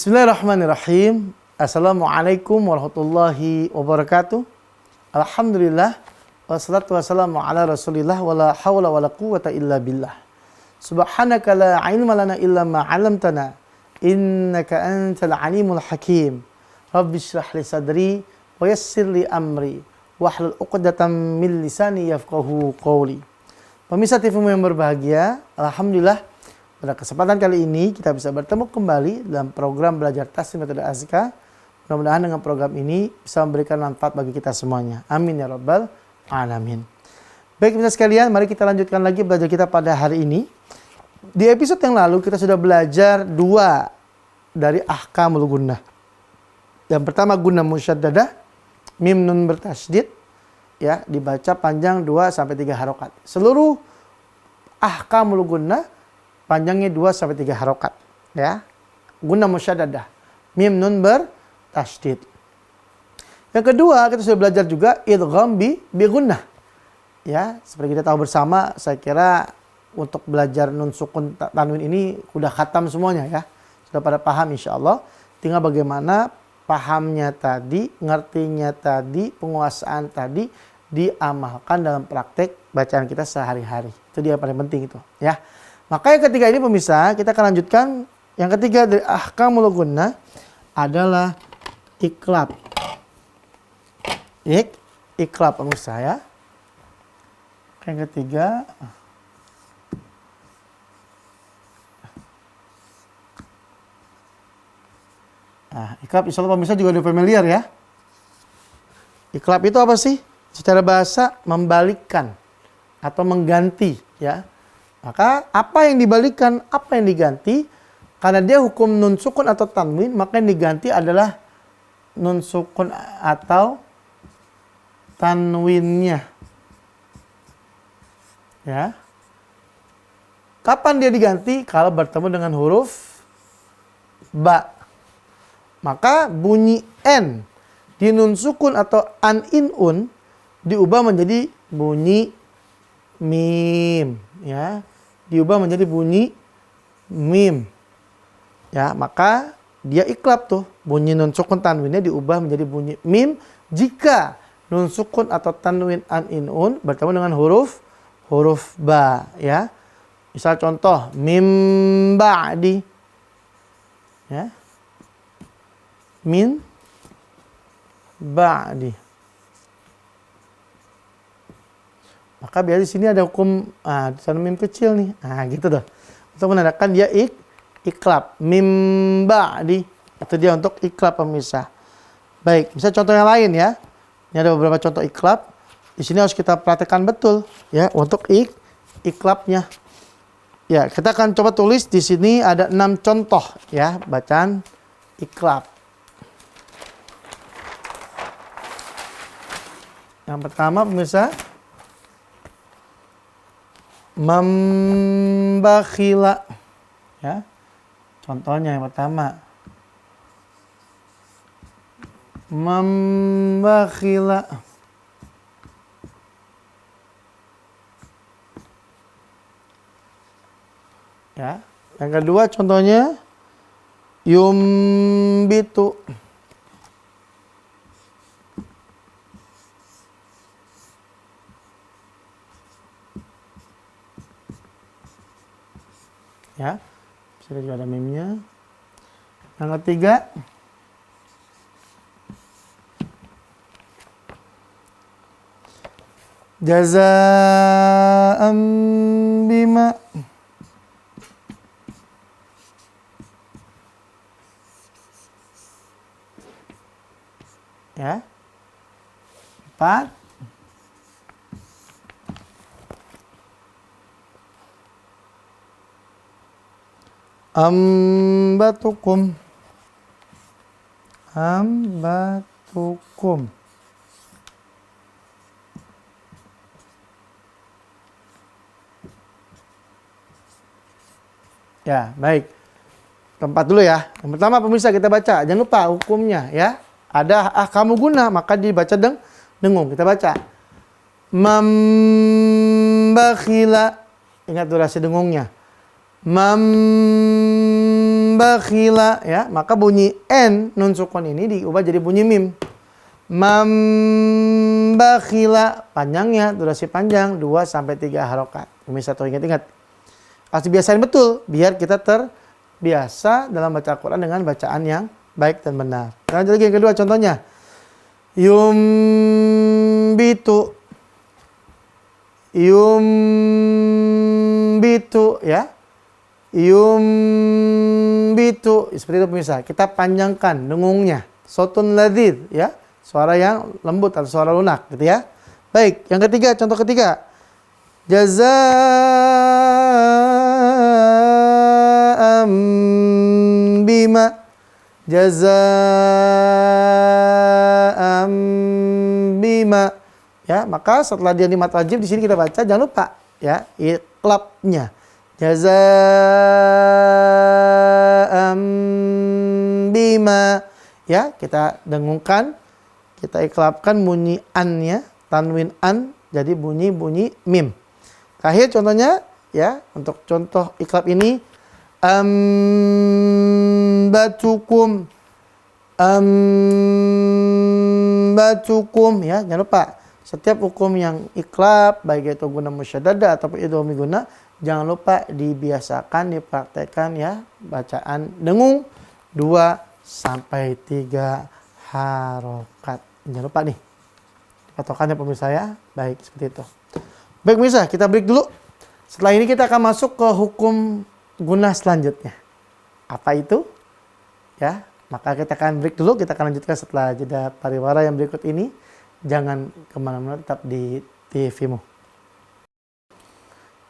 Bismillahirrahmanirrahim. Assalamualaikum warahmatullahi wabarakatuh. Alhamdulillah. Wassalatu wassalamu ala rasulillah. Wala hawla wala quwata illa billah. Subhanaka la ilma lana illa ma 'allamtana. Innaka antal alimul hakim. Rabbi shrah li sadri wa yassir li amri. Wahlul 'uqdatam min lisani yafqahu qawli. Pemirsa TV yang berbahagia, alhamdulillah pada kesempatan kali ini kita bisa bertemu kembali dalam program Belajar Taslim Metode Azkar. Mudah-mudahan dengan program ini bisa memberikan manfaat bagi kita semuanya. Amin ya rabbal alamin. Baik pemirsa sekalian, mari kita lanjutkan lagi belajar kita pada hari ini. Di episode yang lalu kita sudah belajar dua dari ahkamul gunnah. Yang pertama gunnah musyaddadah, mim nun bertasydid, ya, dibaca panjang 2 sampai 3 harokat. Seluruh ahkamul gunnah panjangnya 2 sampai 3 harokat, ya. Gunnah musyaddadah, mim nun bertasydid. Yang kedua, kita sudah belajar juga idgham bi gunnah. Ya, seperti kita tahu bersama, saya kira untuk belajar nun sukun tanwin ini sudah khatam semuanya, ya. Sudah pada paham insyaallah. Tinggal bagaimana pahamnya tadi, ngertinya tadi, penguasaan tadi diamalkan dalam praktek bacaan kita sehari-hari. Itu dia yang paling penting itu, ya. Maka yang ketiga ini pemirsa, kita akan lanjutkan. Yang ketiga dari ahkamul gunnah adalah iqlab. Iqlab pemirsa, ya. Yang ketiga iqlab insyaallah pemirsa juga udah familiar, ya. Iqlab itu apa sih? Secara bahasa membalikkan atau mengganti, ya. Maka apa yang dibalikan, apa yang diganti, karena dia hukum nun sukun atau tanwin, maka yang diganti adalah nun sukun atau tanwinnya. Ya. Kapan dia diganti? Kalau bertemu dengan huruf ba. Maka bunyi n di nun sukun atau an in un diubah menjadi bunyi mim, ya. Diubah menjadi bunyi mim. Ya, maka dia iqlab tuh. Bunyi nun sukun tanwinnya diubah menjadi bunyi mim jika nun sukun atau tanwin an in un bertemu dengan huruf ba, ya. Misal contoh mim ba'di. Ya. Min ba'di. Maka biar di sini ada hukum di sana mim kecil nih. Gitu tuh. Untuk menandakan dia iqlab. Mim ba'di. Itu dia untuk iqlab pemirsa. Baik, misalnya contoh yang lain, ya. Ini ada beberapa contoh iqlab. Di sini harus kita perhatikan betul, ya, untuk iqlabnya. Ya, kita akan coba tulis di sini ada 6 contoh, ya, bacaan iqlab. Yang pertama pemirsa, membakhila, ya. Contohnya yang pertama, membakhila. Ya. Yang kedua contohnya yumbitu. Ya, bisa juga ada meme-nya. Yang ketiga, jazaa'an bima. Ya. 4, ambatukum. Ya, baik. Tempat dulu, ya. Yang pertama pemirsa kita baca, jangan lupa hukumnya, ya. Ada ahkamul gunnah, maka dibaca dengung. Kita baca. Membakhila. Ingat durasi dengungnya. Membakhila bakhila, ya, maka bunyi n nun sukun ini diubah jadi bunyi mim. Bakhila, panjangnya, durasi panjang 2 sampai 3 harokat. Pemirsa tuh ingat-ingat. Harus dibiasain betul biar kita terbiasa dalam baca Al-Qur'an dengan bacaan yang baik dan benar. Lanjut lagi yang kedua contohnya. Yumbitu, ya. Yumbitu, seperti itu pemirsa. Kita panjangkan dengungnya. Sotun ladid, ya. Suara yang lembut atau suara lunak gitu ya. Baik, yang ketiga, contoh ketiga. Jazaa'am bima. Jazaa'am bima. Ya, maka setelah dia di mat wajib di sini kita baca jangan lupa ya, iqlabnya. Jazaa'am bima. Ya, kita dengungkan, kita iqlabkan bunyi an-nya, tanwin an jadi bunyi mim. Terakhir contohnya ya, untuk contoh iqlab ini batukum ya, jangan lupa setiap hukum yang iqlab baik itu guna musyaddadah ataupun idgham guna, jangan lupa dibiasakan, dipraktekkan ya, bacaan dengung 2 sampai 3 harokat. Jangan lupa nih patokannya pemirsa ya. Baik, seperti itu. Baik pemirsa, kita break dulu. Setelah ini kita akan masuk ke hukum guna selanjutnya. Apa itu? Ya, maka kita akan break dulu. Kita akan lanjutkan setelah jeda pariwara yang berikut ini. Jangan kemana-mana, tetap di TV-mu.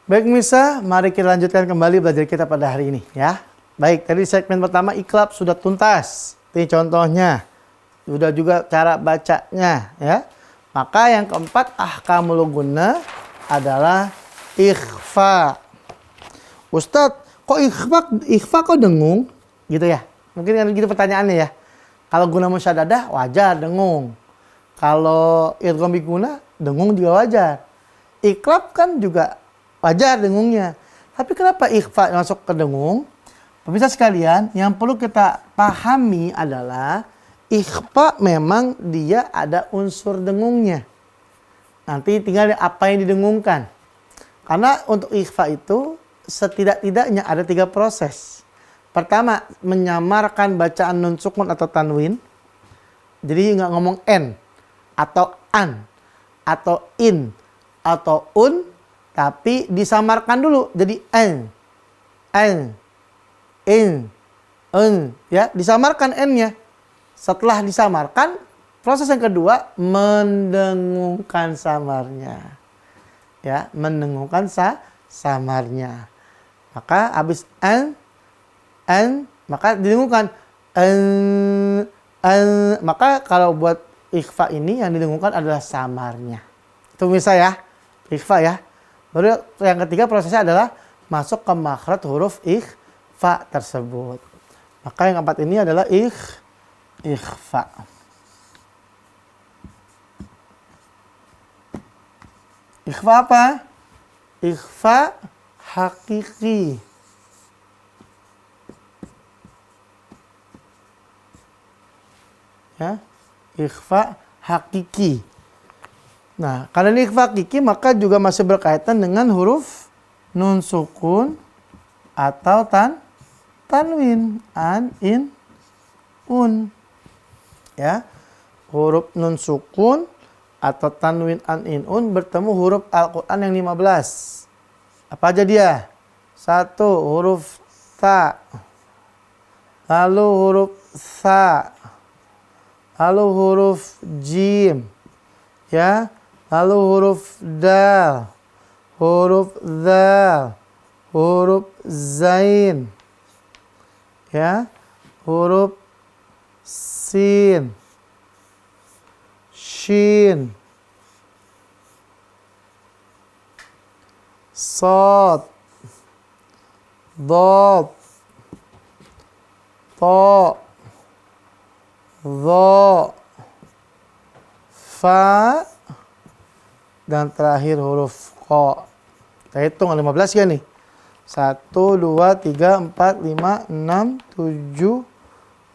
Baik pemirsa, mari kita lanjutkan kembali belajar kita pada hari ini ya. Baik, tadi segmen pertama iqlab sudah tuntas. Ini contohnya. Sudah juga cara bacanya ya. Maka yang keempat ahkamul guna adalah ikhfa. Ustadz, kok ikhfa kok dengung? Gitu ya. Mungkin kan gitu pertanyaannya ya. Kalau guna musyaddadah wajar dengung. Kalau idgham biguna dengung juga wajar. Iqlab kan juga wajar dengungnya. Tapi kenapa ikhfa masuk ke dengung? Pemirsa sekalian, yang perlu kita pahami adalah ikhfa memang dia ada unsur dengungnya. Nanti tinggal apa yang didengungkan. Karena untuk ikhfa itu setidak-tidaknya ada 3 proses. Pertama, menyamarkan bacaan nun sukun atau tanwin. Jadi nggak ngomong n, atau an, atau in, atau un, tapi disamarkan dulu jadi n, in, un, ya, disamarkan n-nya. Setelah disamarkan, proses yang kedua mendengungkan samarnya. Ya, mendengungkan samarnya. Maka habis an, maka didengungkan maka kalau buat ikhfa ini yang didengungkan adalah samarnya. Itu bisa ya, ikhfa ya. Baru yang ketiga prosesnya adalah masuk ke makhraj huruf ikhfa tersebut. Maka yang keempat ini adalah ikhfa. Ikhfa apa? Ikhfa hakiki. Ya, ikhfa hakiki. Nah, karena ini ikhfa hakiki maka juga masih berkaitan dengan huruf nun sukun atau tanwin, an, in, un. Ya, huruf nun sukun atau tanwin, an, in, un bertemu huruf Al-Quran yang 15. Apa aja dia? 1 huruf ta, lalu huruf sa, lalu huruf jim, ya, lalu huruf dal, huruf dzal, huruf zain, ya, huruf sin, shin, sad, dad, ta, dha, fa, dan terakhir huruf qa. Kita hitung 15 ya nih. 1, 2, 3, 4, 5, 6, 7,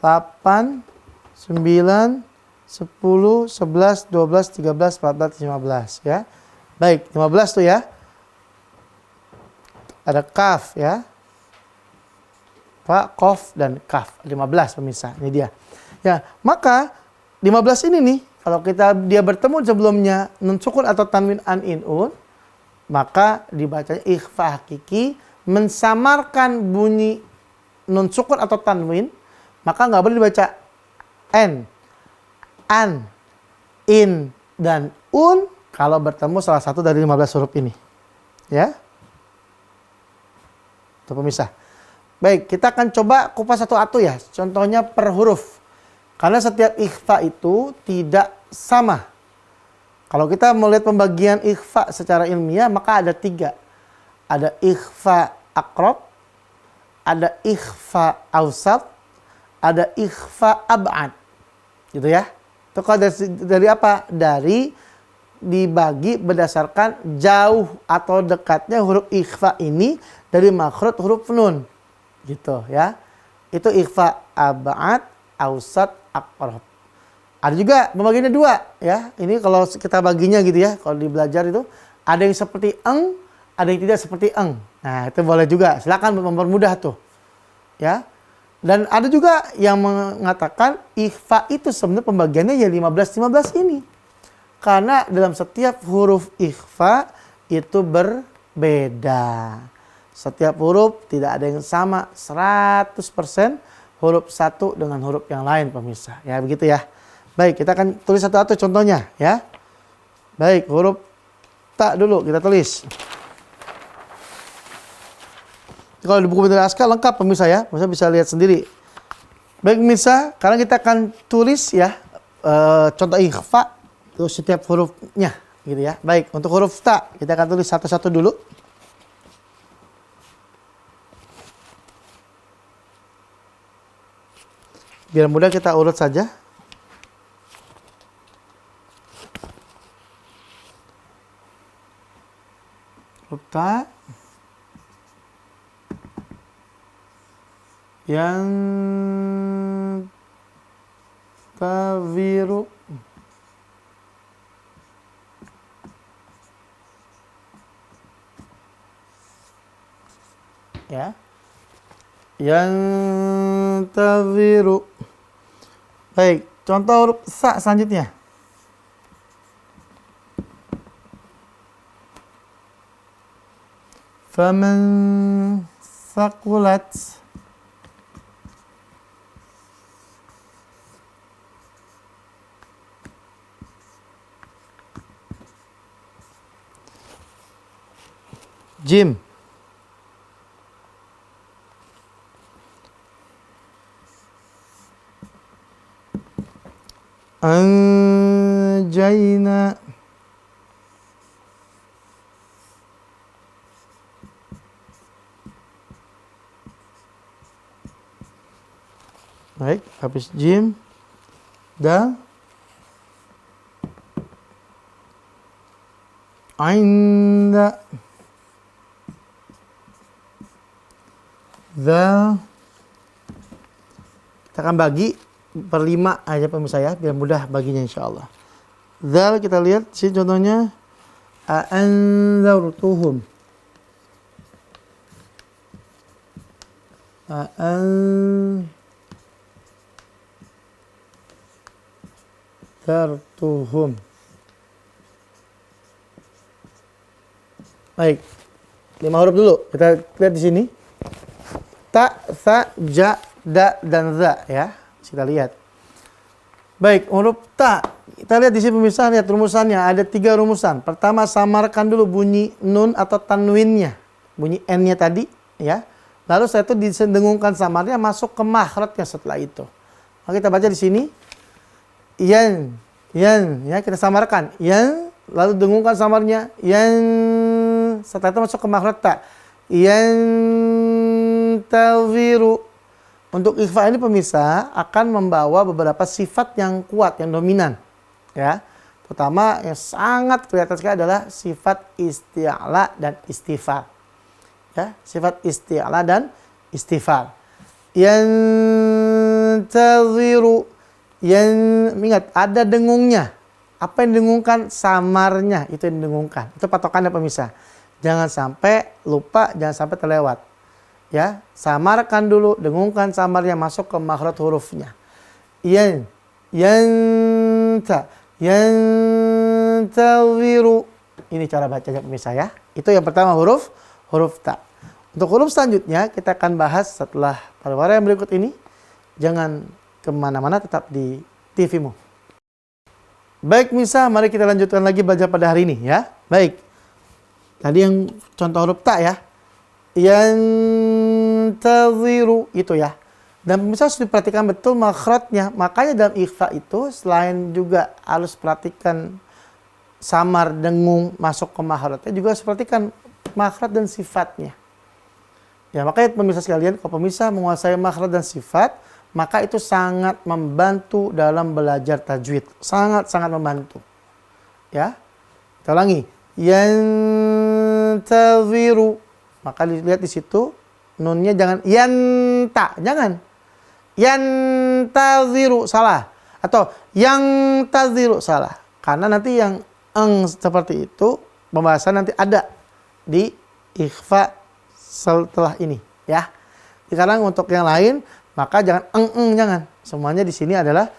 8, 9, 10, 11, 12, 13, 14, 15 ya. Baik, 15 tuh ya. Ada kaf ya. Fa, kof, dan kaf. 15 pemirsa, ini dia. Ya, maka 15 ini nih, kalau dia bertemu sebelumnya nun sukun atau tanwin an in un, maka dibacanya ikhfa hakiki, mensamarkan bunyi nun sukun atau tanwin, maka nggak boleh dibaca n, an, in, dan un kalau bertemu salah satu dari 15 huruf ini. Ya. Itu pemirsa. Baik, kita akan coba kupas satu-satu ya. Contohnya per huruf. Karena setiap ikhfa itu tidak sama. Kalau kita melihat pembagian ikhfa secara ilmiah, maka ada 3. Ada ikhfa aqrab, ada ikhfa awsat, ada ikhfa ab'ad. Gitu ya. Itu kalau dari apa? Dari dibagi berdasarkan jauh atau dekatnya huruf ikhfa ini dari makhraj huruf nun. Gitu ya. Itu ikhfa ab'ad, awsat, aqrab. Ada juga pembagiannya 2 ya. Ini kalau kita baginya gitu ya, kalau di belajar itu ada yang seperti eng, ada yang tidak seperti eng. Nah, itu boleh juga. Silakan mempermudah tuh. Ya. Dan ada juga yang mengatakan ikhfa itu sebenarnya pembagiannya ya 15 ini. Karena dalam setiap huruf ikhfa itu berbeda. Setiap huruf tidak ada yang sama 100% huruf satu dengan huruf yang lain pemirsa. Ya begitu ya. Baik, kita akan tulis satu-satu contohnya ya. Baik, huruf ta dulu kita tulis. Kalau di buku Pintar Askar lengkap pemirsa ya. Pemirsa bisa lihat sendiri. Baik pemirsa, sekarang kita akan tulis ya contoh ikhfa terus setiap hurufnya gitu ya. Baik, untuk huruf ta kita akan tulis satu-satu dulu. Biar mudah kita urut saja. Huruf ta yang tawiru ya. Yang tawiru. Baik, contoh huruf sa selanjutnya. Faman saqulat jim. Anjayna. Baik, habis jim, dal, ainda, dal. Kita akan bagi per 5 aja pemirsa ya, biar mudah baginya insyaallah. Dal kita lihat sini contohnya anzartuhum. Anzartuhum. Baik. 5 huruf dulu. Kita lihat di sini. Ta, sa, ja, da, dan za ya. Kita lihat. Baik, huruf ta. Kita lihat di sini pemirsa, lihat rumusannya. Ada 3 rumusan. Pertama, samarkan dulu bunyi nun atau tanwinnya. Bunyi n-nya tadi ya. Lalu setelah itu didengungkan samarnya masuk ke makhrajnya setelah itu. Maka kita baca di sini. Yan ya, kita samarkan. Yan, lalu dengungkan samarnya. Yan, setelah itu masuk ke makhraj ta. Yan tawiru. Untuk ikhfa ini pemirsa akan membawa beberapa sifat yang kuat, yang dominan. Ya. Pertama yang sangat kelihatan sekali adalah sifat isti'la dan istifal. Ya, sifat isti'la dan istifal. Yantaziru. Ingat, ada dengungnya. Apa yang didengungkan? Samarnya itu yang didengungkan. Itu patokannya pemirsa. Jangan sampai lupa, jangan sampai terlewat. Ya, samarkan dulu, dengungkan samarnya, masuk ke makhraj hurufnya. Yantaziru. Ini cara bacanya pemirsa ya. Itu yang pertama huruf ta. Untuk huruf selanjutnya kita akan bahas setelah para yang berikut ini. Jangan kemana-mana, tetap di TV-mu. Baik Misa, mari kita lanjutkan lagi belajar pada hari ini ya. Baik, tadi yang contoh huruf ta ya. Yantaziru itu ya. Dan pemirsa harus diperhatikan betul makhrajnya. Makanya dalam ikhfa itu selain juga harus perhatikan samar, dengung, masuk ke makhrajnya, juga harus perhatikan makhraj dan sifatnya. Ya, makanya pemirsa sekalian, kalau pemirsa menguasai makhraj dan sifat, maka itu sangat membantu dalam belajar tajwid. Sangat-sangat membantu. Ya. Kita ulangi. Yantaziru. Maka dilihat di situ nunnya jangan yanta, jangan. Yantaziru salah atau yang taziru salah. Karena nanti yang seperti itu pembahasan nanti ada di ikhfa setelah ini ya. Sekarang untuk yang lain maka jangan jangan. Semuanya di sini adalah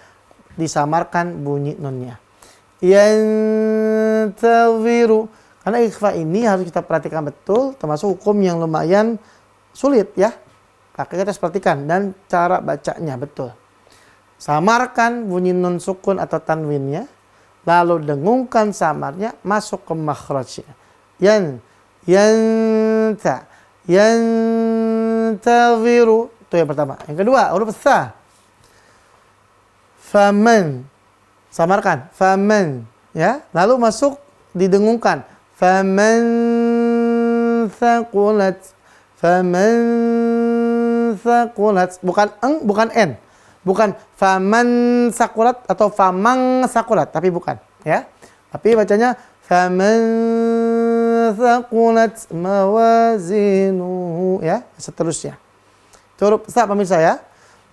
disamarkan bunyi nunnya. Yantaziru. Karena ikhfa ini harus kita perhatikan betul, termasuk hukum yang lumayan sulit ya. Kakak kita harus perhatikan dan cara bacanya betul. Samarkan bunyi nun sukun atau tanwinnya, lalu dengungkan samarnya masuk ke makhrajnya. Yantaziru. Itu yang pertama. Yang kedua, huruf tha. Faman. Samarkan. Faman. Ya. Lalu masuk didengungkan. Faman thaqulat. Faman thaqulat. Bukan bukan n. Bukan faman sakulat atau famang sakulat. Tapi bukan. Ya. Tapi bacanya faman thaqulat mawazinuhu. Ya. Seterusnya. Itu huruf sa pemirsa ya.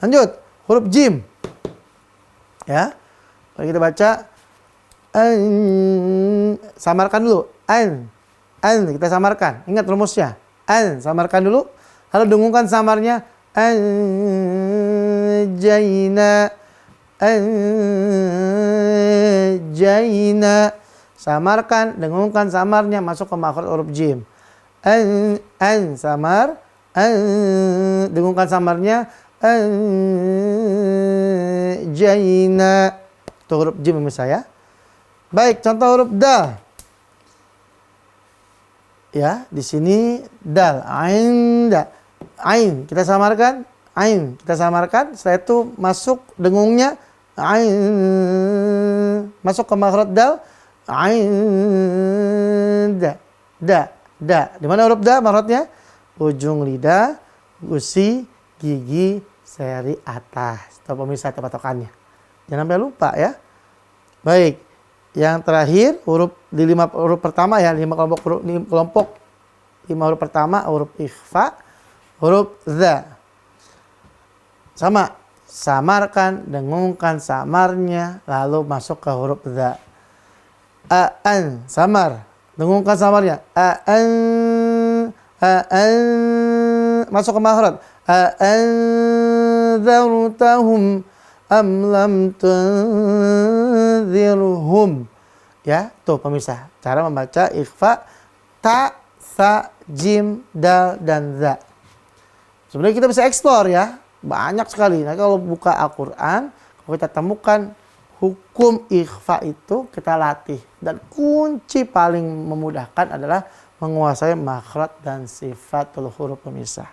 Lanjut, huruf jim. Ya. Mari kita baca samarkan dulu. An kita samarkan. Ingat rumusnya. Samarkan dulu. Lalu dengungkan samarnya. Jaina. Samarkan, dengungkan samarnya masuk ke makhraj huruf jim. Samar. Dengungkan samarnya jaina. Itu huruf jim pemirsa ya. Baik, contoh huruf dal. Ya, di sini dal, ain, ain kita samarkan, setelah itu masuk dengungnya ain, masuk ke makhraj dal, ain, da. Di mana huruf da makhrajnya? Ujung lidah, gusi, gigi, seri atas. Itu pemirsa patokannya. Jangan sampai lupa ya. Baik. Yang terakhir huruf di 5 huruf pertama ya, 5 kelompok 5 huruf pertama huruf ikhfa, huruf dha. Sama, samarkan, dengungkan samarnya lalu masuk ke huruf dha. An, samar, dengungkan samarnya. An, masuk ke makhraj. Anzartahum am lam tunzirhum. Ya, tuh pemirsa, cara membaca ikhfa ta, sa, jim, dal dan za. Sebenarnya kita bisa eksplor ya, banyak sekali. Nah, kalau buka Al-Qur'an, kalau kita temukan hukum ikhfa itu kita latih, dan kunci paling memudahkan adalah menguasai makhraj dan sifatul huruf pemirsa.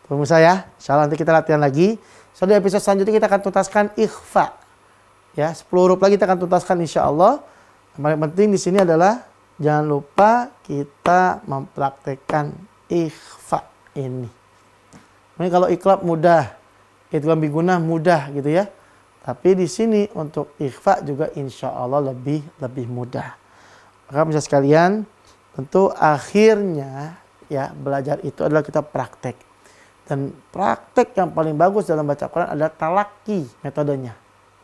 Pemirsa ya, insyaallah nanti kita latihan lagi. So, di episode selanjutnya kita akan tuntaskan ikhfa. Ya, 10 huruf lagi kita akan tuntaskan insyaallah. Yang paling penting di sini adalah jangan lupa kita mempraktekkan ikhfa ini. Ini kalau iqlab mudah, idgham bigunah mudah gitu ya. Tapi di sini untuk ikhfa juga insyaallah lebih mudah. Maka pemirsa sekalian, tentu akhirnya ya belajar itu adalah kita praktek. Dan praktek yang paling bagus dalam baca Quran adalah talaki metodenya.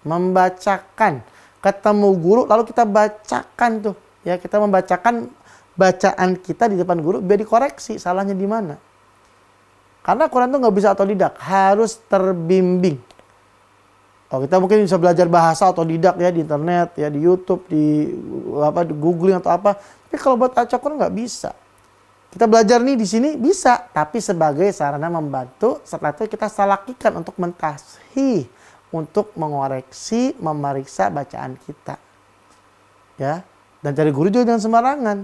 Membacakan. Ketemu guru lalu kita bacakan tuh. Ya, kita membacakan bacaan kita di depan guru biar dikoreksi salahnya di mana. Karena Quran itu nggak bisa otodidak, harus terbimbing. Oh, kita mungkin bisa belajar bahasa otodidak ya di internet, ya di YouTube, di googling atau apa. Tapi kalau buat baca Quran nggak bisa. Kita belajar nih di sini bisa, tapi sebagai sarana membantu. Setelah itu kita salakikan untuk mentashih, untuk mengoreksi, memeriksa bacaan kita. Ya, dan cari guru juga jangan sembarangan.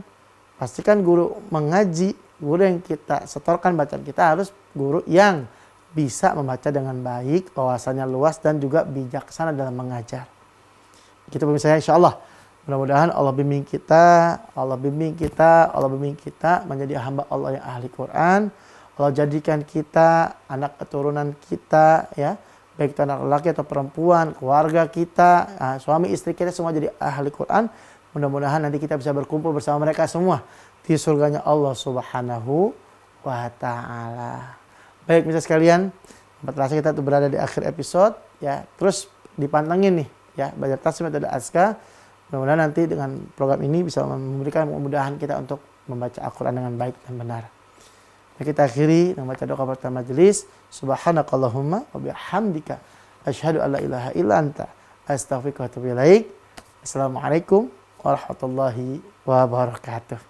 Pastikan guru mengaji, guru yang kita setorkan bacaan kita harus guru yang bisa membaca dengan baik, wawasannya luas dan juga bijaksana dalam mengajar. Kita pemirsa, insya Allah. Mudah-mudahan Allah bimbing kita, Allah bimbing kita menjadi hamba Allah yang ahli Quran. Allah jadikan kita, anak keturunan kita, ya, baik itu anak laki atau perempuan, keluarga kita, suami istri kita semua jadi ahli Quran. Mudah-mudahan nanti kita bisa berkumpul bersama mereka semua di surganya Allah Subhanahu wa Ta'ala. Baik, misalnya sekalian, terasa kita tuh berada di akhir episode, ya, terus dipantengin nih, ya, belajar tasbih metode Azkar. Mudah-mudahan nanti dengan program ini bisa memberikan kemudahan kita untuk membaca Al-Quran dengan baik dan benar. Nah, kita akhiri dengan baca doa pertama majelis. Subhanakallahumma wa bihamdika asyhadu an la ilaha illa anta astaghfiruka wa atubu ilaik. Assalamualaikum warahmatullahi wabarakatuh.